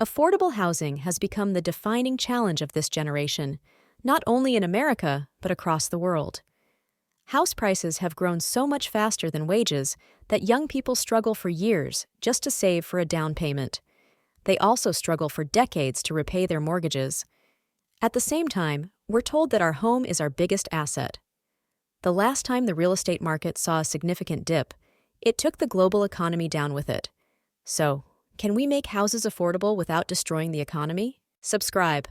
Affordable housing has become the defining challenge of this generation, not only in America, but across the world. House prices have grown so much faster than wages that young people struggle for years just to save for a down payment. They also struggle for decades to repay their mortgages. At the same time, we're told that our home is our biggest asset. The last time the real estate market saw a significant dip, it took the global economy down with it. So, can we make houses affordable without destroying the economy? Subscribe.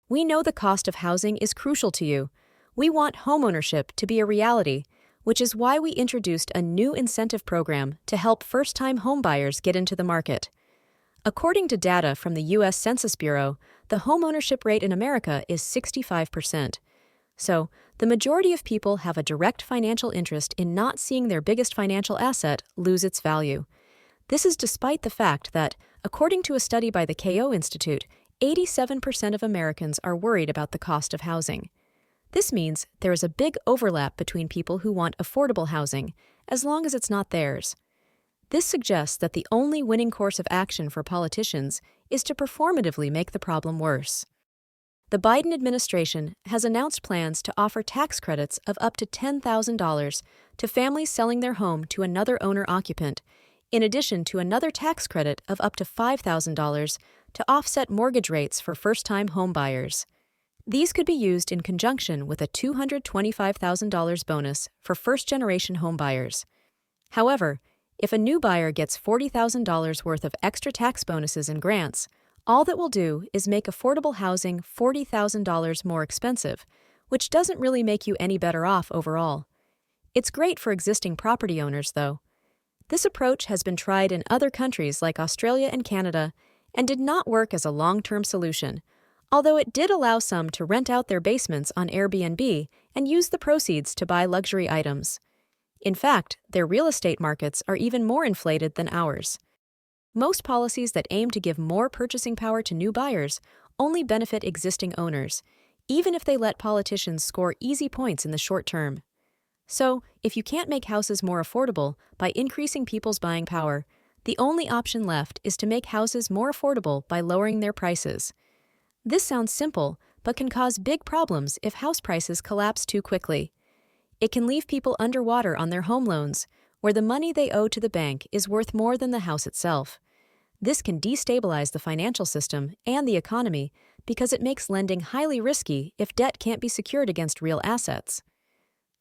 We know the cost of housing is crucial to you. We want homeownership to be a reality, which is why we introduced a new incentive program to help first-time homebuyers get into the market. According to data from the US Census Bureau, the homeownership rate in America is 65%. So, the majority of people have a direct financial interest in not seeing their biggest financial asset lose its value. This is despite the fact that, according to a study by the KO Institute, 87% of Americans are worried about the cost of housing. This means there is a big overlap between people who want affordable housing, as long as it's not theirs. This suggests that the only winning course of action for politicians is to performatively make the problem worse. The Biden administration has announced plans to offer tax credits of up to $10,000 to families selling their home to another owner-occupant, in addition to another tax credit of up to $5,000 to offset mortgage rates for first-time homebuyers. These could be used in conjunction with a $225,000 bonus for first-generation homebuyers. However, if a new buyer gets $40,000 worth of extra tax bonuses and grants, all that will do is make affordable housing $40,000 more expensive, which doesn't really make you any better off overall. It's great for existing property owners, though. This approach has been tried in other countries like Australia and Canada and did not work as a long-term solution, although it did allow some to rent out their basements on Airbnb and use the proceeds to buy luxury items. In fact, their real estate markets are even more inflated than ours. Most policies that aim to give more purchasing power to new buyers only benefit existing owners, even if they let politicians score easy points in the short term. So, if you can't make houses more affordable by increasing people's buying power, the only option left is to make houses more affordable by lowering their prices. This sounds simple, but can cause big problems if house prices collapse too quickly. It can leave people underwater on their home loans, where the money they owe to the bank is worth more than the house itself. This can destabilize the financial system and the economy because it makes lending highly risky if debt can't be secured against real assets.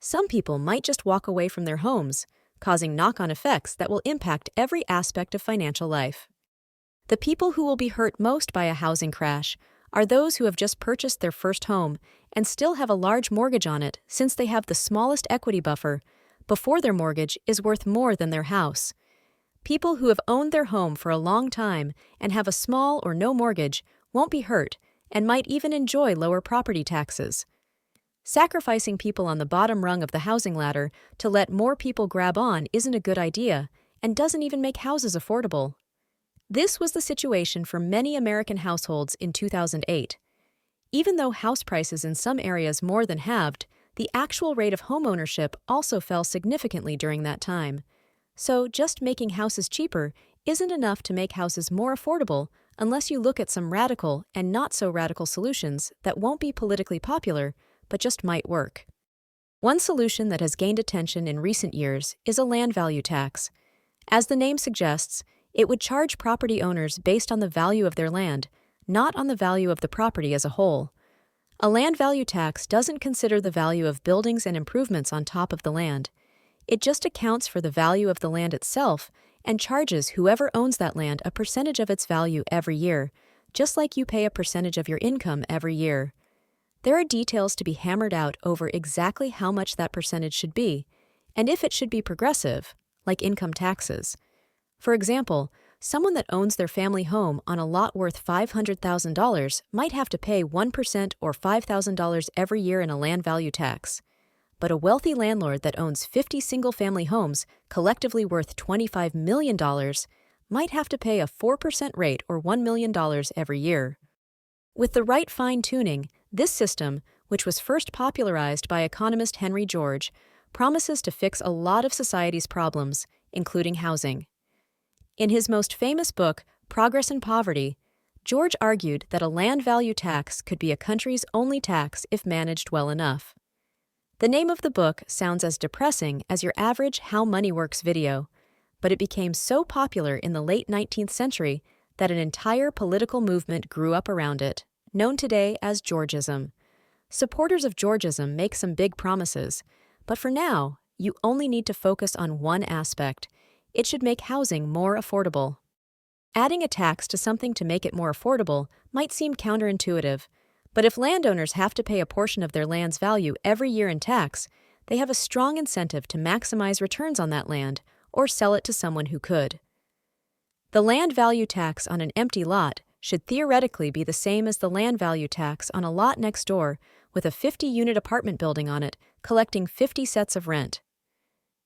Some people might just walk away from their homes, causing knock-on effects that will impact every aspect of financial life. The people who will be hurt most by a housing crash are those who have just purchased their first home and still have a large mortgage on it since they have the smallest equity buffer before their mortgage is worth more than their house. People who have owned their home for a long time and have a small or no mortgage won't be hurt and might even enjoy lower property taxes. Sacrificing people on the bottom rung of the housing ladder to let more people grab on isn't a good idea and doesn't even make houses affordable. This was the situation for many American households in 2008. Even though house prices in some areas more than halved, the actual rate of homeownership also fell significantly during that time. So just making houses cheaper isn't enough to make houses more affordable unless you look at some radical and not so radical solutions that won't be politically popular, but just might work. One solution that has gained attention in recent years is a land value tax. As the name suggests, it would charge property owners based on the value of their land, not on the value of the property as a whole. A land value tax doesn't consider the value of buildings and improvements on top of the land. It just accounts for the value of the land itself and charges whoever owns that land a percentage of its value every year, just like you pay a percentage of your income every year. There are details to be hammered out over exactly how much that percentage should be, and if it should be progressive, like income taxes. For example, someone that owns their family home on a lot worth $500,000 might have to pay 1% or $5,000 every year in a land value tax. But a wealthy landlord that owns 50 single-family homes, collectively worth $25 million, might have to pay a 4% rate or $1 million every year. With the right fine-tuning, this system, which was first popularized by economist Henry George, promises to fix a lot of society's problems, including housing. In his most famous book, Progress and Poverty, George argued that a land value tax could be a country's only tax if managed well enough. The name of the book sounds as depressing as your average How Money Works video, but it became so popular in the late 19th century that an entire political movement grew up around it, known today as Georgism. Supporters of Georgism make some big promises, but for now, you only need to focus on one aspect. It should make housing more affordable. Adding a tax to something to make it more affordable might seem counterintuitive, but if landowners have to pay a portion of their land's value every year in tax, they have a strong incentive to maximize returns on that land or sell it to someone who could. The land value tax on an empty lot should theoretically be the same as the land value tax on a lot next door with a 50-unit apartment building on it collecting 50 sets of rent.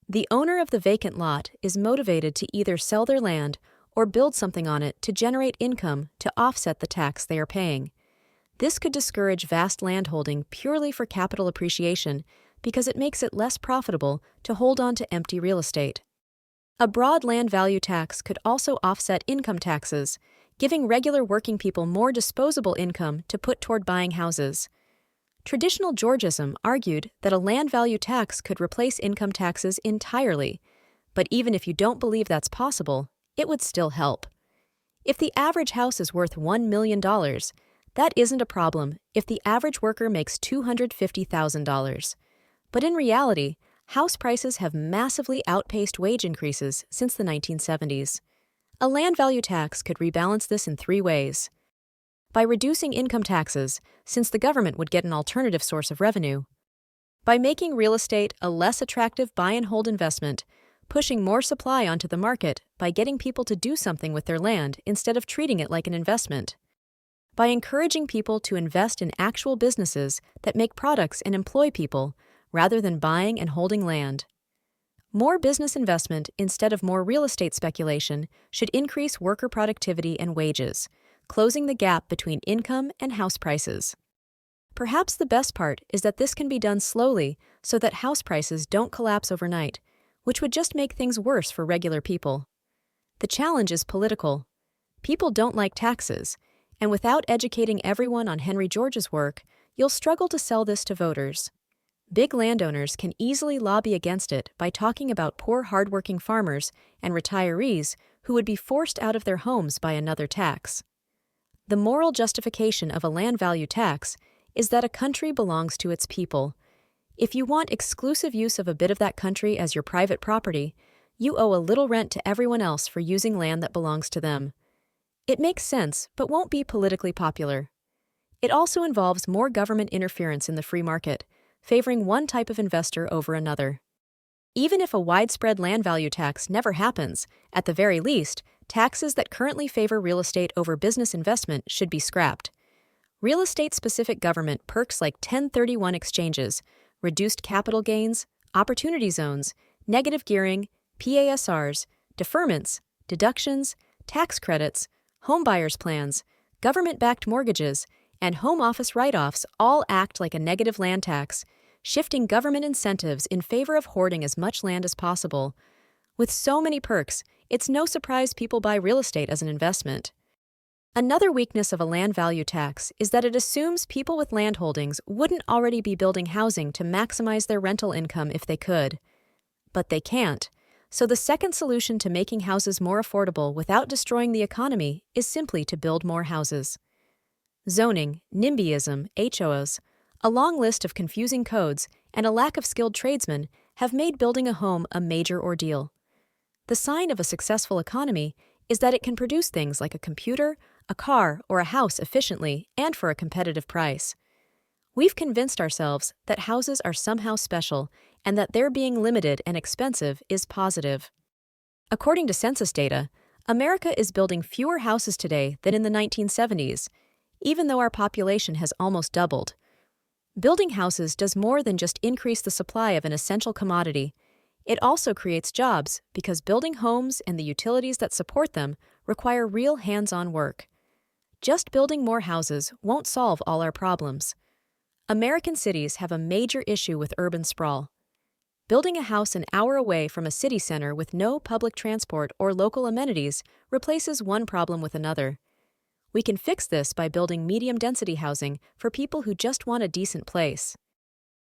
The owner of the vacant lot is motivated to either sell their land or build something on it to generate income to offset the tax they are paying. This could discourage vast landholding purely for capital appreciation because it makes it less profitable to hold on to empty real estate. A broad land value tax could also offset income taxes, giving regular working people more disposable income to put toward buying houses. Traditional Georgism argued that a land value tax could replace income taxes entirely, but even if you don't believe that's possible, it would still help. If the average house is worth $1 million, that isn't a problem if the average worker makes $250,000. But in reality, house prices have massively outpaced wage increases since the 1970s. A land value tax could rebalance this in 3 ways. By reducing income taxes, since the government would get an alternative source of revenue. By making real estate a less attractive buy-and-hold investment, pushing more supply onto the market by getting people to do something with their land instead of treating it like an investment. By encouraging people to invest in actual businesses that make products and employ people, rather than buying and holding land. More business investment instead of more real estate speculation should increase worker productivity and wages, closing the gap between income and house prices. Perhaps the best part is that this can be done slowly so that house prices don't collapse overnight, which would just make things worse for regular people. The challenge is political. People don't like taxes, and without educating everyone on Henry George's work, you'll struggle to sell this to voters. Big landowners can easily lobby against it by talking about poor hardworking farmers and retirees who would be forced out of their homes by another tax. The moral justification of a land value tax is that a country belongs to its people. If you want exclusive use of a bit of that country as your private property, you owe a little rent to everyone else for using land that belongs to them. It makes sense, but won't be politically popular. It also involves more government interference in the free market, favoring one type of investor over another. Even if a widespread land value tax never happens, at the very least, taxes that currently favor real estate over business investment should be scrapped. Real estate-specific government perks like 1031 exchanges, reduced capital gains, opportunity zones, negative gearing, PASRs, deferments, deductions, tax credits, homebuyers plans, government-backed mortgages, and home office write-offs all act like a negative land tax, shifting government incentives in favor of hoarding as much land as possible. With so many perks, it's no surprise people buy real estate as an investment. Another weakness of a land value tax is that it assumes people with land holdings wouldn't already be building housing to maximize their rental income if they could. But they can't. So the second solution to making houses more affordable without destroying the economy is simply to build more houses. Zoning, NIMBYism, HOAs, a long list of confusing codes, and a lack of skilled tradesmen have made building a home a major ordeal. The sign of a successful economy is that it can produce things like a computer, a car, or a house efficiently and for a competitive price. We've convinced ourselves that houses are somehow special and that their being limited and expensive is positive. According to census data, America is building fewer houses today than in the 1970s, even though our population has almost doubled. Building houses does more than just increase the supply of an essential commodity. It also creates jobs because building homes and the utilities that support them require real hands-on work. Just building more houses won't solve all our problems. American cities have a major issue with urban sprawl. Building a house an hour away from a city center with no public transport or local amenities replaces one problem with another. We can fix this by building medium-density housing for people who just want a decent place.